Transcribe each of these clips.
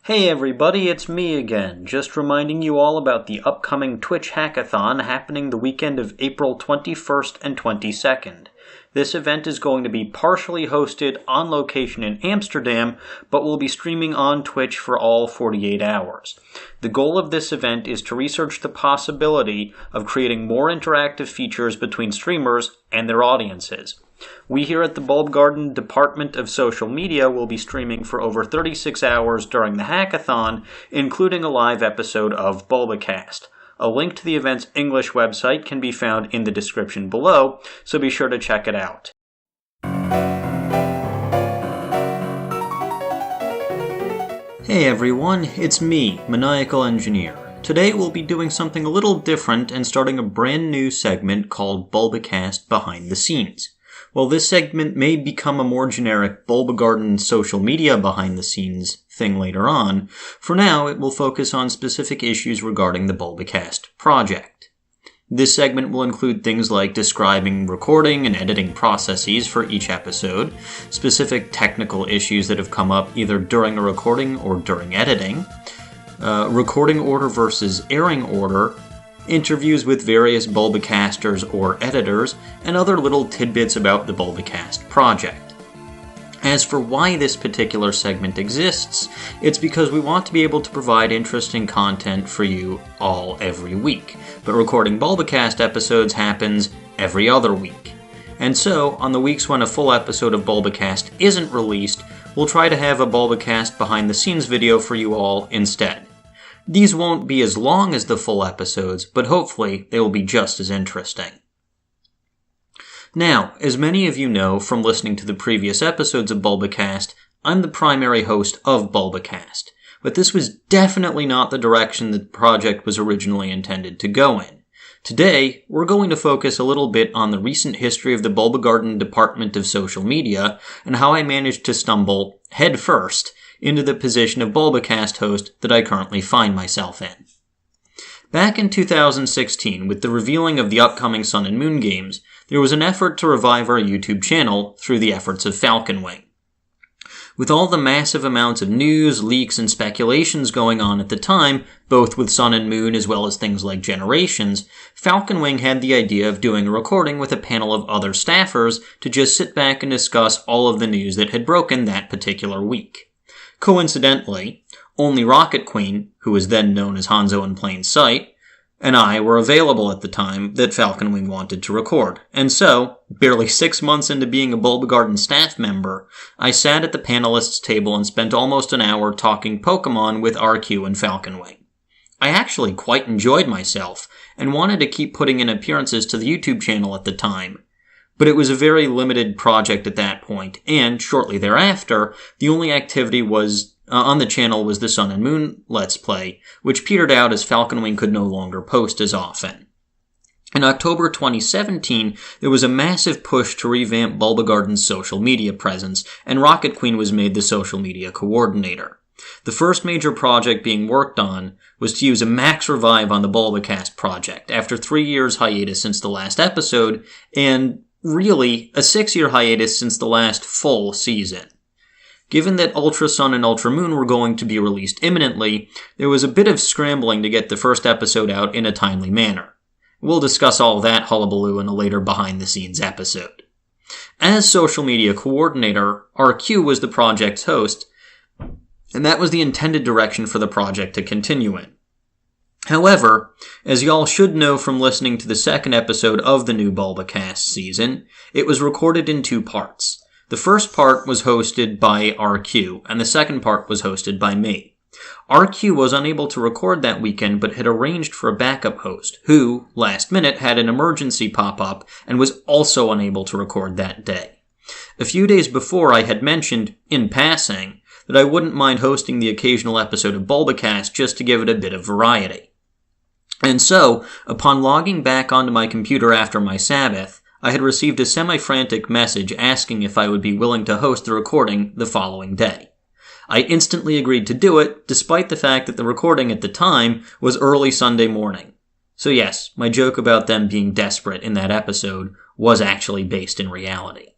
Hey everybody, it's me again, just reminding you all about the upcoming Twitch Hackathon happening the weekend of April 21st and 22nd. This event is going to be partially hosted on location in Amsterdam, but will be streaming on Twitch for all 48 hours. The goal of this event is to research the possibility of creating more interactive features between streamers and their audiences. We here at the Bulbagarden Department of Social Media will be streaming for over 36 hours during the hackathon, including a live episode of Bulbacast. A link to the event's English website can be found in the description below, so be sure to check it out. Hey everyone, it's me, Maniacal Engineer. Today we'll be doing something a little different and starting a brand new segment called Bulbacast Behind the Scenes. While this segment may become a more generic Bulbagarden social media behind-the-scenes thing later on, for now it will focus on specific issues regarding the Bulbacast project. This segment will include things like describing recording and editing processes for each episode, specific technical issues that have come up either during a recording or during editing, recording order versus airing order, interviews with various Bulbacasters or editors, and other little tidbits about the Bulbacast project. As for why this particular segment exists, it's because we want to be able to provide interesting content for you all every week, but recording Bulbacast episodes happens every other week. And so, on the weeks when a full episode of Bulbacast isn't released, we'll try to have a Bulbacast behind-the-scenes video for you all instead. These won't be as long as the full episodes, but hopefully they will be just as interesting. Now, as many of you know from listening to the previous episodes of Bulbacast, I'm the primary host of Bulbacast, but this was definitely not the direction the project was originally intended to go in. Today, we're going to focus a little bit on the recent history of the Bulbagarden Department of Social Media and how I managed to stumble, headfirst, into the position of Bulbacast host that I currently find myself in. Back in 2016, with the revealing of the upcoming Sun and Moon games, there was an effort to revive our YouTube channel through the efforts of Falconwing. With all the massive amounts of news, leaks, and speculations going on at the time, both with Sun and Moon as well as things like Generations, Falconwing had the idea of doing a recording with a panel of other staffers to just sit back and discuss all of the news that had broken that particular week. Coincidentally, only Rocket Queen, who was then known as Hanzo in Plain Sight, and I were available at the time that Falconwing wanted to record. And so, barely 6 months into being a Bulbagarden staff member, I sat at the panelists' table and spent almost an hour talking Pokemon with RQ and Falconwing. I actually quite enjoyed myself, and wanted to keep putting in appearances to the YouTube channel at the time. But it was a very limited project at that point, and shortly thereafter, the only activity on the channel was the Sun and Moon Let's Play, which petered out as Falconwing could no longer post as often. In October 2017, there was a massive push to revamp Bulbagarden's social media presence, and Rocket Queen was made the social media coordinator. The first major project being worked on was to use a max revive on the Bulbacast project, after 3 years hiatus since the last episode, and really, a 6-year hiatus since the last full season. Given that Ultra Sun and Ultra Moon were going to be released imminently, there was a bit of scrambling to get the first episode out in a timely manner. We'll discuss all that hullabaloo in a later behind-the-scenes episode. As social media coordinator, RQ was the project's host, and that was the intended direction for the project to continue in. However, as y'all should know from listening to the second episode of the new Bulbacast season, it was recorded in 2 parts. The first part was hosted by RQ, and the second part was hosted by me. RQ was unable to record that weekend, but had arranged for a backup host, who, last minute, had an emergency pop up, and was also unable to record that day. A few days before, I had mentioned, in passing, that I wouldn't mind hosting the occasional episode of Bulbacast just to give it a bit of variety. And so, upon logging back onto my computer after my Sabbath, I had received a semi-frantic message asking if I would be willing to host the recording the following day. I instantly agreed to do it, despite the fact that the recording at the time was early Sunday morning. So yes, my joke about them being desperate in that episode was actually based in reality.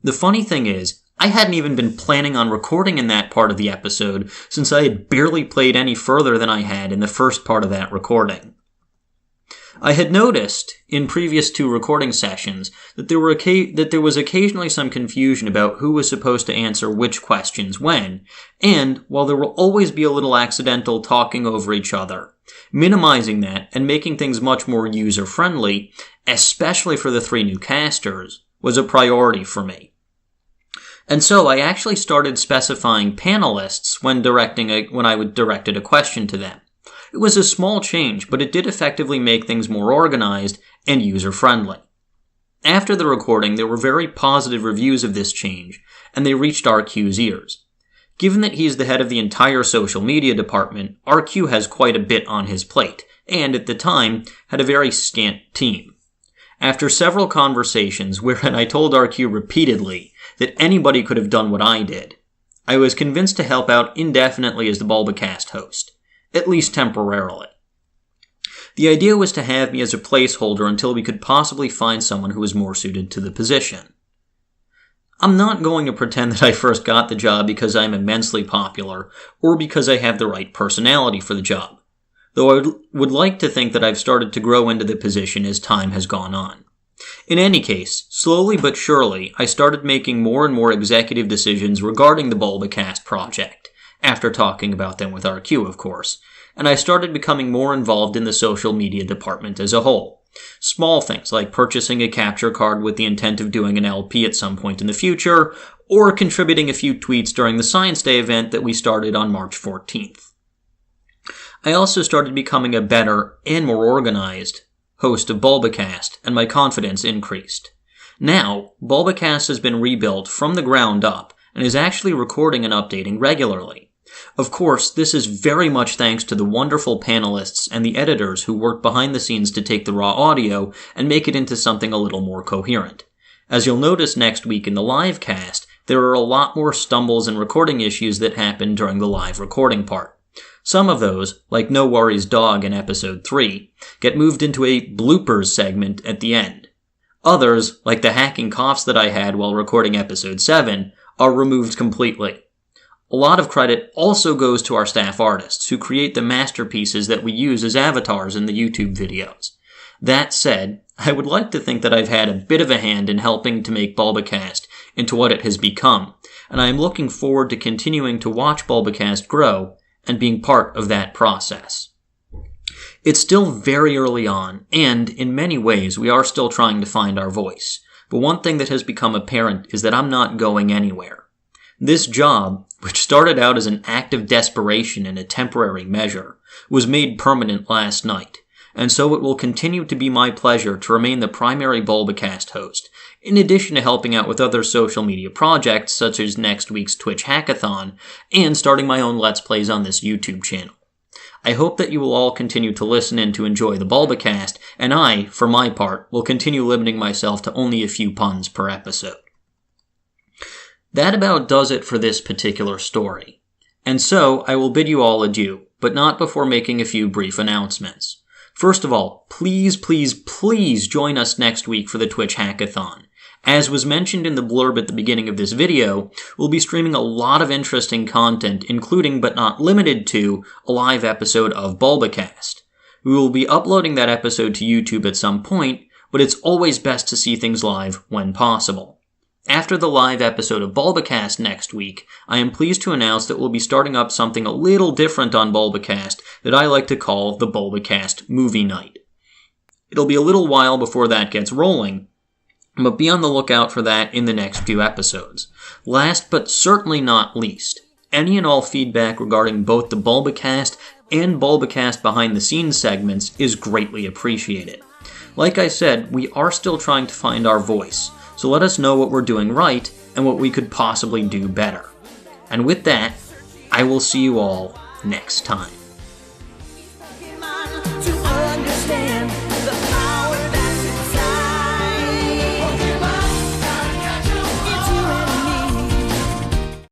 The funny thing is, I hadn't even been planning on recording in that part of the episode since I had barely played any further than I had in the first part of that recording. I had noticed, in previous 2 recording sessions, that there was occasionally some confusion about who was supposed to answer which questions when, and while there will always be a little accidental talking over each other, minimizing that and making things much more user-friendly, especially for the 3 new casters, was a priority for me. And so I actually started specifying panelists when I directed a question to them. It was a small change, but it did effectively make things more organized and user-friendly. After the recording, there were very positive reviews of this change, and they reached RQ's ears. Given that he's the head of the entire social media department, RQ has quite a bit on his plate, and at the time, had a very scant team. After several conversations wherein I told RQ repeatedly that anybody could have done what I did, I was convinced to help out indefinitely as the Bulbacast host. At least temporarily. The idea was to have me as a placeholder until we could possibly find someone who was more suited to the position. I'm not going to pretend that I first got the job because I'm immensely popular, or because I have the right personality for the job, though I would like to think that I've started to grow into the position as time has gone on. In any case, slowly but surely, I started making more and more executive decisions regarding the Bulbacast project, after talking about them with RQ, of course, and I started becoming more involved in the social media department as a whole. Small things like purchasing a capture card with the intent of doing an LP at some point in the future, or contributing a few tweets during the Science Day event that we started on March 14th. I also started becoming a better and more organized host of Bulbacast, and my confidence increased. Now, Bulbacast has been rebuilt from the ground up, and is actually recording and updating regularly. Of course, this is very much thanks to the wonderful panelists and the editors who work behind the scenes to take the raw audio and make it into something a little more coherent. As you'll notice next week in the live cast, there are a lot more stumbles and recording issues that happen during the live recording part. Some of those, like No Worries Dog in episode 3, get moved into a bloopers segment at the end. Others, like the hacking coughs that I had while recording episode 7, are removed completely. A lot of credit also goes to our staff artists who create the masterpieces that we use as avatars in the YouTube videos. That said, I would like to think that I've had a bit of a hand in helping to make Bulbacast into what it has become, and I am looking forward to continuing to watch Bulbacast grow and being part of that process. It's still very early on, and in many ways we are still trying to find our voice, but one thing that has become apparent is that I'm not going anywhere. This job, which started out as an act of desperation and a temporary measure, was made permanent last night, and so it will continue to be my pleasure to remain the primary Bulbacast host, in addition to helping out with other social media projects such as next week's Twitch Hackathon, and starting my own Let's Plays on this YouTube channel. I hope that you will all continue to listen in to enjoy the Bulbacast, and I, for my part, will continue limiting myself to only a few puns per episode. That about does it for this particular story. And so, I will bid you all adieu, but not before making a few brief announcements. First of all, please join us next week for the Twitch Hackathon. As was mentioned in the blurb at the beginning of this video, we'll be streaming a lot of interesting content, including but not limited to a live episode of Bulbacast. We will be uploading that episode to YouTube at some point, but it's always best to see things live when possible. After the live episode of Bulbacast next week, I am pleased to announce that we'll be starting up something a little different on Bulbacast that I like to call the Bulbacast Movie Night. It'll be a little while before that gets rolling, but be on the lookout for that in the next few episodes. Last but certainly not least, any and all feedback regarding both the Bulbacast and Bulbacast behind the scenes segments is greatly appreciated. Like I said, we are still trying to find our voice, so let us know what we're doing right and what we could possibly do better. And with that, I will see you all next time.